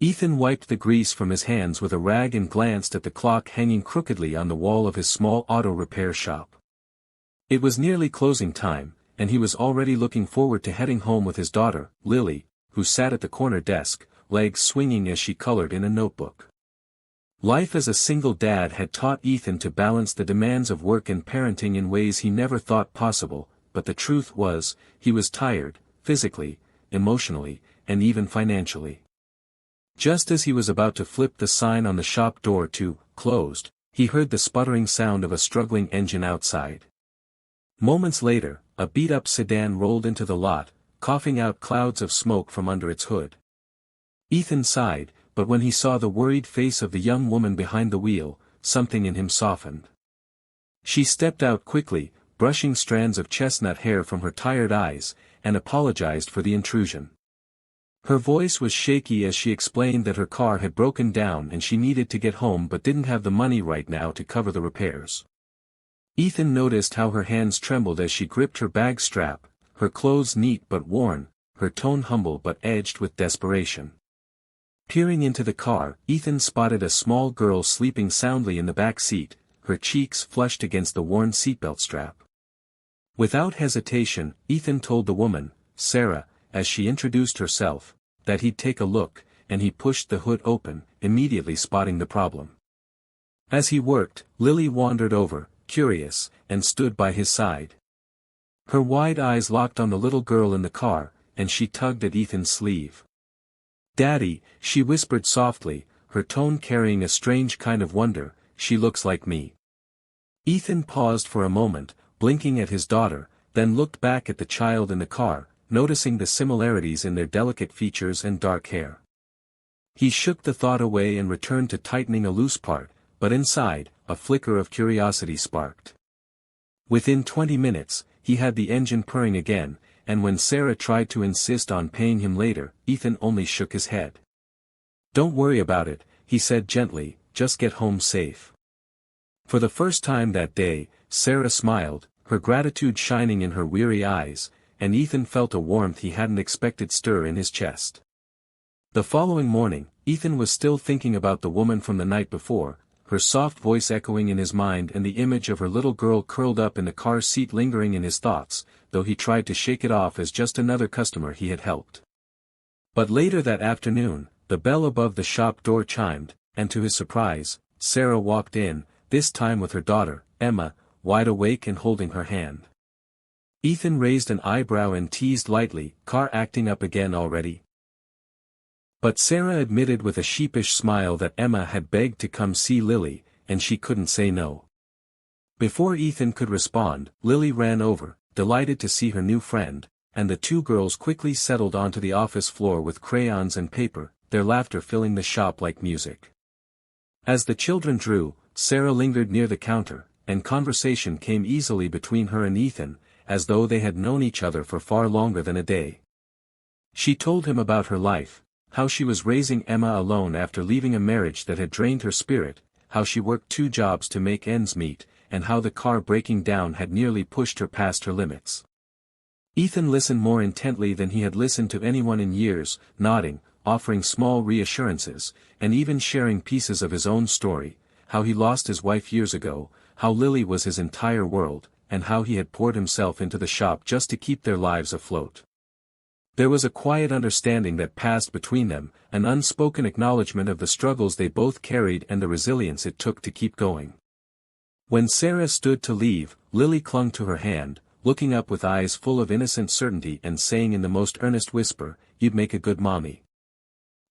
Ethan wiped the grease from his hands with a rag and glanced at the clock hanging crookedly on the wall of his small auto repair shop. It was nearly closing time, and he was already looking forward to heading home with his daughter, Lily, who sat at the corner desk, legs swinging as she colored in a notebook. Life as a single dad had taught Ethan to balance the demands of work and parenting in ways he never thought possible, but the truth was, he was tired, physically, emotionally, and even financially. Just as he was about to flip the sign on the shop door to "closed," he heard the sputtering sound of a struggling engine outside. Moments later, a beat-up sedan rolled into the lot, coughing out clouds of smoke from under its hood. Ethan sighed, but when he saw the worried face of the young woman behind the wheel, something in him softened. She stepped out quickly, brushing strands of chestnut hair from her tired eyes, and apologized for the intrusion. Her voice was shaky as she explained that her car had broken down and she needed to get home but didn't have the money right now to cover the repairs. Ethan noticed how her hands trembled as she gripped her bag strap, her clothes neat but worn, her tone humble but edged with desperation. Peering into the car, Ethan spotted a small girl sleeping soundly in the back seat, her cheeks flushed against the worn seatbelt strap. Without hesitation, Ethan told the woman, Sarah, as she introduced herself, that he'd take a look, and he pushed the hood open, immediately spotting the problem. As he worked, Lily wandered over, curious, and stood by his side. Her wide eyes locked on the little girl in the car, and she tugged at Ethan's sleeve. "Daddy," she whispered softly, her tone carrying a strange kind of wonder, "she looks like me." Ethan paused for a moment, blinking at his daughter, then looked back at the child in the car, noticing the similarities in their delicate features and dark hair. He shook the thought away and returned to tightening a loose part, but inside, a flicker of curiosity sparked. Within 20 minutes, he had the engine purring again, and when Sarah tried to insist on paying him later, Ethan only shook his head. "Don't worry about it," he said gently, "just get home safe." For the first time that day, Sarah smiled, her gratitude shining in her weary eyes, and Ethan felt a warmth he hadn't expected stir in his chest. The following morning, Ethan was still thinking about the woman from the night before, her soft voice echoing in his mind and the image of her little girl curled up in the car seat lingering in his thoughts, though he tried to shake it off as just another customer he had helped. But later that afternoon, the bell above the shop door chimed, and to his surprise, Sarah walked in, this time with her daughter, Emma, wide awake and holding her hand. Ethan raised an eyebrow and teased lightly, "Car acting up again already?" But Sarah admitted with a sheepish smile that Emma had begged to come see Lily, and she couldn't say no. Before Ethan could respond, Lily ran over, delighted to see her new friend, and the two girls quickly settled onto the office floor with crayons and paper, their laughter filling the shop like music. As the children drew, Sarah lingered near the counter, and conversation came easily between her and Ethan, as though they had known each other for far longer than a day. She told him about her life, how she was raising Emma alone after leaving a marriage that had drained her spirit, how she worked 2 jobs to make ends meet, and how the car breaking down had nearly pushed her past her limits. Ethan listened more intently than he had listened to anyone in years, nodding, offering small reassurances, and even sharing pieces of his own story, how he lost his wife years ago, how Lily was his entire world, and how he had poured himself into the shop just to keep their lives afloat. There was a quiet understanding that passed between them, an unspoken acknowledgement of the struggles they both carried and the resilience it took to keep going. When Sarah stood to leave, Lily clung to her hand, looking up with eyes full of innocent certainty and saying in the most earnest whisper, "You'd make a good mommy."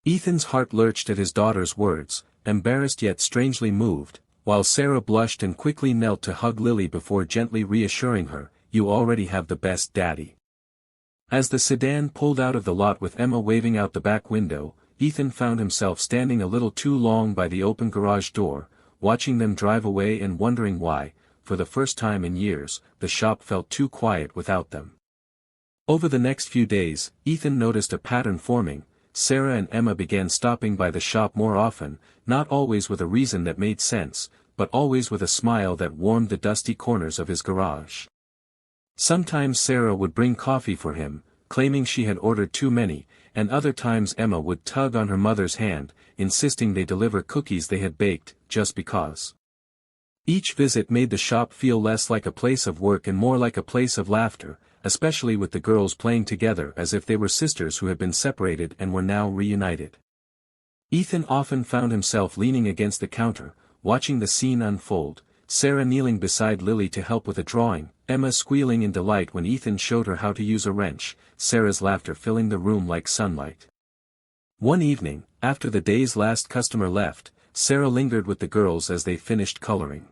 Ethan's heart lurched at his daughter's words, embarrassed yet strangely moved, while Sarah blushed and quickly knelt to hug Lily before gently reassuring her, "You already have the best daddy." As the sedan pulled out of the lot with Emma waving out the back window, Ethan found himself standing a little too long by the open garage door, watching them drive away and wondering why, for the first time in years, the shop felt too quiet without them. Over the next few days, Ethan noticed a pattern forming. Sarah and Emma began stopping by the shop more often, not always with a reason that made sense, but always with a smile that warmed the dusty corners of his garage. Sometimes Sarah would bring coffee for him, claiming she had ordered too many, and other times Emma would tug on her mother's hand, insisting they deliver cookies they had baked, just because. Each visit made the shop feel less like a place of work and more like a place of laughter, especially with the girls playing together as if they were sisters who had been separated and were now reunited. Ethan often found himself leaning against the counter, watching the scene unfold, Sarah kneeling beside Lily to help with a drawing, Emma squealing in delight when Ethan showed her how to use a wrench, Sarah's laughter filling the room like sunlight. One evening, after the day's last customer left, Sarah lingered with the girls as they finished coloring.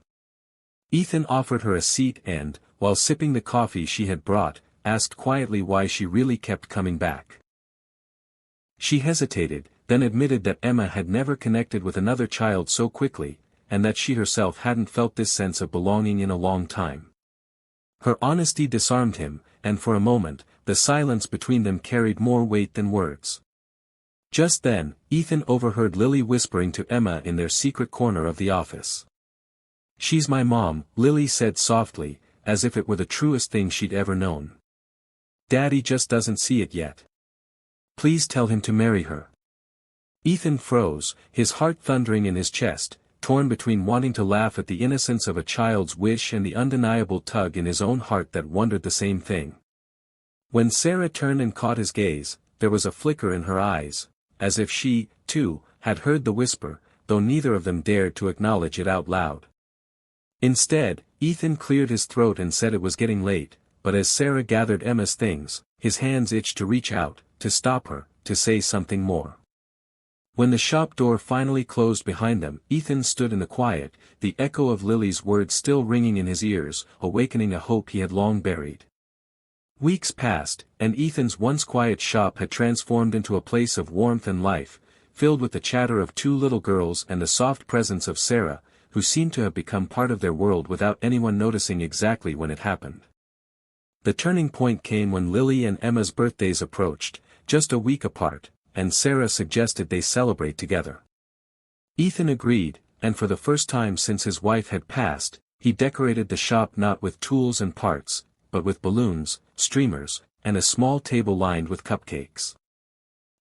Ethan offered her a seat and, while sipping the coffee she had brought, asked quietly why she really kept coming back. She hesitated, then admitted that Emma had never connected with another child so quickly, and that she herself hadn't felt this sense of belonging in a long time. Her honesty disarmed him, and for a moment, the silence between them carried more weight than words. Just then, Ethan overheard Lily whispering to Emma in their secret corner of the office. "She's my mom," Lily said softly, as if it were the truest thing she'd ever known. "Daddy just doesn't see it yet. Please tell him to marry her." Ethan froze, his heart thundering in his chest, torn between wanting to laugh at the innocence of a child's wish and the undeniable tug in his own heart that wondered the same thing. When Sarah turned and caught his gaze, there was a flicker in her eyes, as if she, too, had heard the whisper, though neither of them dared to acknowledge it out loud. Instead, Ethan cleared his throat and said it was getting late, but as Sarah gathered Emma's things, his hands itched to reach out, to stop her, to say something more. When the shop door finally closed behind them, Ethan stood in the quiet, the echo of Lily's words still ringing in his ears, awakening a hope he had long buried. Weeks passed, and Ethan's once quiet shop had transformed into a place of warmth and life, filled with the chatter of two little girls and the soft presence of Sarah, who seemed to have become part of their world without anyone noticing exactly when it happened. The turning point came when Lily and Emma's birthdays approached, just a week apart, and Sarah suggested they celebrate together. Ethan agreed, and for the first time since his wife had passed, he decorated the shop not with tools and parts, but with balloons, streamers, and a small table lined with cupcakes.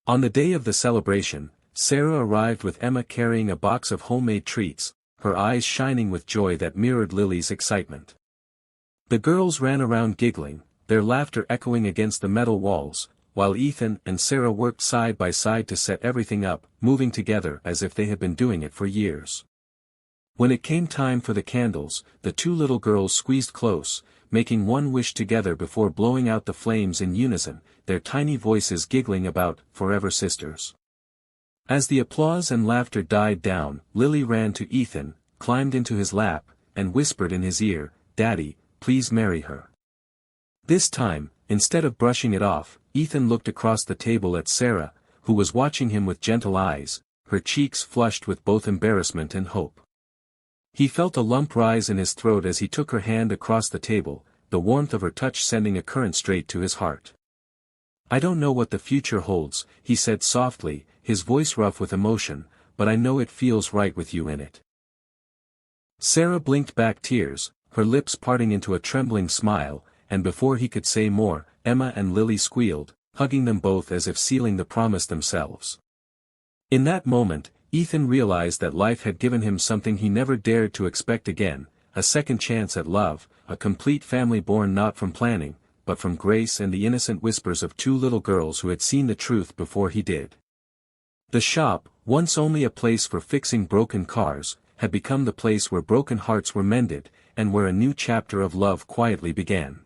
On the day of the celebration, Sarah arrived with Emma carrying a box of homemade treats, her eyes shining with joy that mirrored Lily's excitement. The girls ran around giggling, their laughter echoing against the metal walls, while Ethan and Sarah worked side by side to set everything up, moving together as if they had been doing it for years. When it came time for the candles, the two little girls squeezed close, making one wish together before blowing out the flames in unison, their tiny voices giggling about "forever sisters." As the applause and laughter died down, Lily ran to Ethan, climbed into his lap, and whispered in his ear, "Daddy, please marry her." This time, instead of brushing it off, Ethan looked across the table at Sarah, who was watching him with gentle eyes, her cheeks flushed with both embarrassment and hope. He felt a lump rise in his throat as he took her hand across the table, the warmth of her touch sending a current straight to his heart. "I don't know what the future holds," he said softly, his voice rough with emotion, "but I know it feels right with you in it." Sarah blinked back tears, her lips parting into a trembling smile, and before he could say more, Emma and Lily squealed, hugging them both as if sealing the promise themselves. In that moment, Ethan realized that life had given him something he never dared to expect again, a second chance at love, a complete family born not from planning, but from grace and the innocent whispers of two little girls who had seen the truth before he did. The shop, once only a place for fixing broken cars, had become the place where broken hearts were mended, and where a new chapter of love quietly began.